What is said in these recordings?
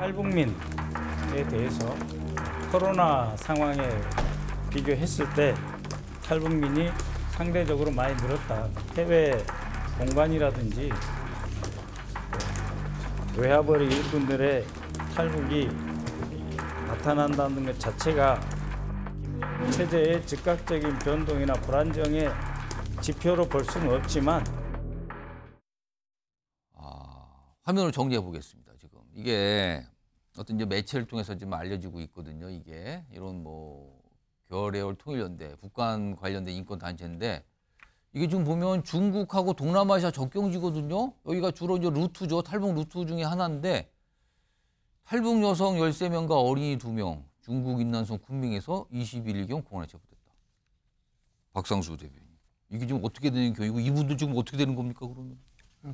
탈북민에 대해서 코로나 상황에 비교했을 때 탈북민이 상대적으로 많이 늘었다. 해외 공간이라든지 외화벌이 일꾼들의 탈북이 나타난다는 것 자체가 체제의 즉각적인 변동이나 불안정의 지표로 볼 수는 없지만 화면을 정리해 보겠습니다. 지금 이게 어떤 이제 매체를 통해서 지금 알려지고 있거든요. 이게 이런 뭐 겨레올 통일연대, 북한 관련된 인권 단체인데 이게 지금 보면 중국하고 동남아시아 접경지거든요. 여기가 주로 이제 루트죠. 탈북 루트 중에 하나인데 탈북 여성 13명과 어린이 2명, 중국 인난성 쿤밍에서 21일경 공안에 체포됐다. 박상수 대변인. 이게 지금 어떻게 되는 교육이고 이분들 지금 어떻게 되는 겁니까 그러면?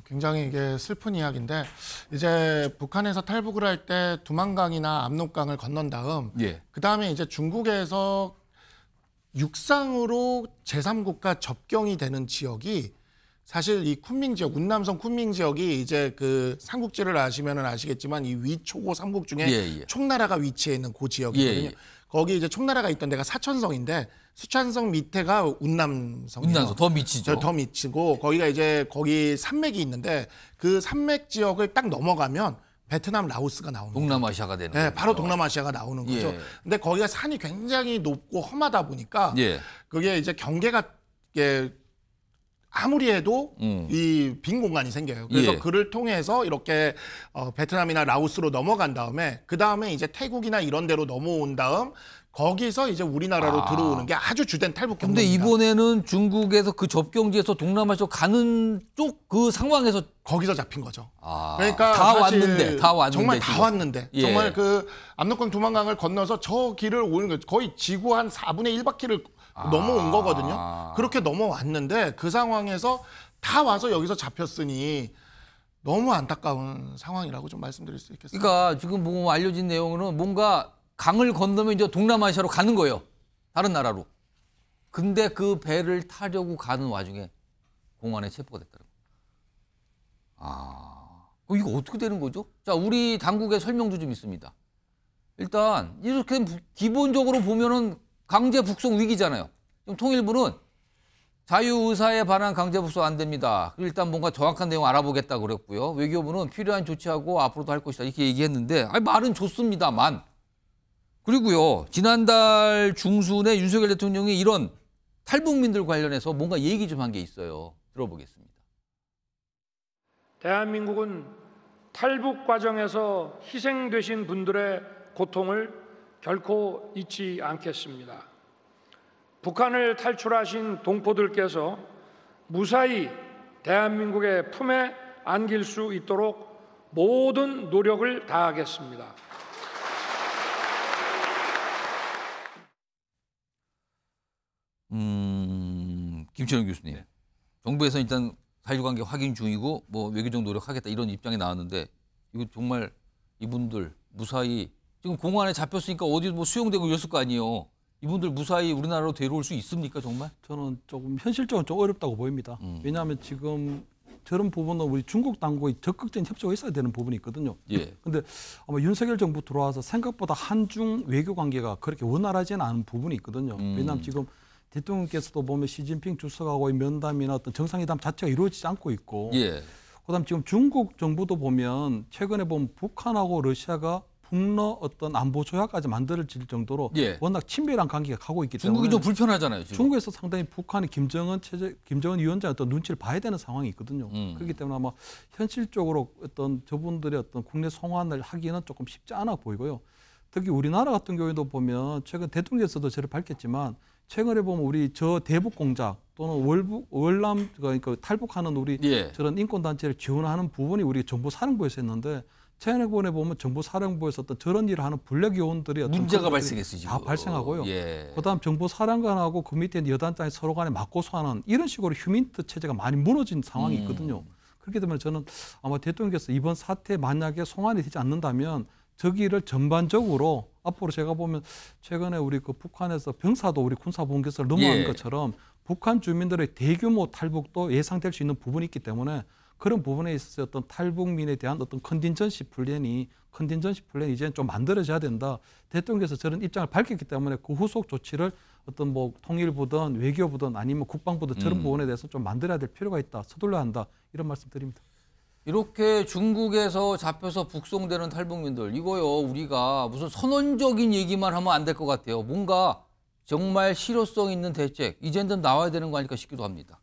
굉장히 이게 슬픈 이야기인데 이제 북한에서 탈북을 할 때 두만강이나 압록강을 건넌 다음 그다음에 이제 중국에서 육상으로 제3국가 접경이 되는 지역이 사실 이 쿤밍 지역, 운남성 쿤밍 지역이 이제 그 삼국지를 아시면은 아시겠지만 이 위초고 삼국 중에 총나라가 위치해 있는 그 지역이거든요. 거기 이제 총나라가 있던 데가 사천성인데 수천성 밑에가 운남성이에요. 운남성 더 밑이죠. 더 밑이고 거기가 이제 거기 산맥이 있는데 그 산맥 지역을 딱 넘어가면 베트남, 라오스가 나오는 거예요. 동남아시아가 되는 거죠. 네, 바로 동남아시아가 나오는 거죠. 근데 거기가 산이 굉장히 높고 험하다 보니까 그게 이제 경계가 아무리 해도 이 빈 공간이 생겨요. 그래서 그를 통해서 이렇게 베트남이나 라오스로 넘어간 다음에 그 다음에 이제 태국이나 이런 데로 넘어온 다음 거기서 이제 우리나라로 들어오는 게 아주 주된 탈북 경로입니다. 근데 이번에는 중국에서 그 접경지에서 동남아시아 가는 쪽 그 상황에서 거기서 잡힌 거죠. 그러니까 다 왔는데 정말 다 지금. 왔는데 정말 그 압록강 두만강을 건너서 저 길을 오는 거 거의 지구 한 4분의 1바퀴를 넘어온 거거든요. 그렇게 넘어왔는데 그 상황에서 다 와서 여기서 잡혔으니 너무 안타까운 상황이라고 좀 말씀드릴 수 있겠습니다. 그러니까 지금 뭐 알려진 내용은 뭔가 강을 건너면 이제 동남아시아로 가는 거예요. 다른 나라로. 근데 그 배를 타려고 가는 와중에 공안에 체포가 됐다는 거예요. 이거 어떻게 되는 거죠? 자, 우리 당국의 설명도 좀 있습니다. 일단 이렇게 기본적으로 보면은 강제 북송 위기잖아요. 그럼 통일부는 자유의사에 반한 강제 북송 안 됩니다. 일단 뭔가 정확한 내용 알아보겠다 그랬고요. 외교부는 필요한 조치하고 앞으로도 할 것이다 이렇게 얘기했는데 말은 좋습니다만 그리고요 지난달 중순에 윤석열 대통령이 이런 탈북민들 관련해서 뭔가 얘기 좀 한 게 있어요. 들어보겠습니다. 대한민국은 탈북 과정에서 희생되신 분들의 고통을 결코 잊지 않겠습니다. 북한을 탈출하신 동포들께서 무사히 대한민국의 품에 안길 수 있도록 모든 노력을 다하겠습니다. 김철영 교수님, 정부에서 일단 사실관계 확인 중이고 뭐 외교적 노력하겠다 이런 입장이 나왔는데 이거 정말 이분들 무사히 지금 공안에 잡혔으니까 어디 뭐 수용되고 이랬을 거 아니에요. 이분들 무사히 우리나라로 데려올 수 있습니까 정말? 저는 조금 현실적으로 좀 어렵다고 보입니다. 왜냐하면 지금 저런 부분은 우리 중국 당국의 적극적인 협조가 있어야 되는 부분이 있거든요. 그런데 아마 윤석열 정부 들어와서 생각보다 한중 외교 관계가 그렇게 원활하지는 않은 부분이 있거든요. 왜냐하면 지금 대통령께서도 보면 시진핑 주석하고의 면담이나 어떤 정상회담 자체가 이루어지지 않고 있고 그다음 지금 중국 정부도 보면 최근에 보면 북한하고 러시아가 북러 어떤 안보 조약까지 만들어질 정도로 워낙 친밀한 관계가 가고 있기 때문에 중국이 좀 불편하잖아요. 지금. 중국에서 상당히 북한이 김정은 위원장의 어떤 눈치를 봐야 되는 상황이 있거든요. 그렇기 때문에 아마 현실적으로 어떤 저분들의 어떤 국내 송환을 하기는 조금 쉽지 않아 보이고요. 특히 우리나라 같은 경우에도 보면 최근 대통령께서도 저를 밝혔지만 최근에 보면 우리 저 대북 공작 또는 월남 그러니까 탈북하는 우리 저런 인권 단체를 지원하는 부분이 우리 정보사령부에서 했는데 최근에 보면 정보사령부에서 어떤 저런 일을 하는 블랙 요원들이 문제가 발생했어요. 다 발생하고요. 그다음 정보사령관하고 그 밑에 여단장이 서로 간에 맞고소하는 이런 식으로 휴민트 체제가 많이 무너진 상황이 있거든요. 그렇기 때문에 저는 아마 대통령께서 이번 사태에 만약에 송환이 되지 않는다면 저기를 전반적으로 앞으로 제가 보면 최근에 우리 그 북한에서 병사도 우리 군사분계선을 넘어간 것처럼 북한 주민들의 대규모 탈북도 예상될 수 있는 부분이 있기 때문에 그런 부분에 있어서 어떤 탈북민에 대한 어떤 컨틴전시 플랜이 이제 좀 만들어져야 된다. 대통령께서 저런 입장을 밝혔기 때문에 그 후속 조치를 어떤 뭐 통일부든 외교부든 아니면 국방부든 저런 부분에 대해서 좀 만들어야 될 필요가 있다. 서둘러야 한다. 이런 말씀드립니다. 이렇게 중국에서 잡혀서 북송되는 탈북민들 이거요 우리가 무슨 선언적인 얘기만 하면 안 될 것 같아요. 뭔가 정말 실효성 있는 대책 이제는 나와야 되는 거 아닐까 싶기도 합니다.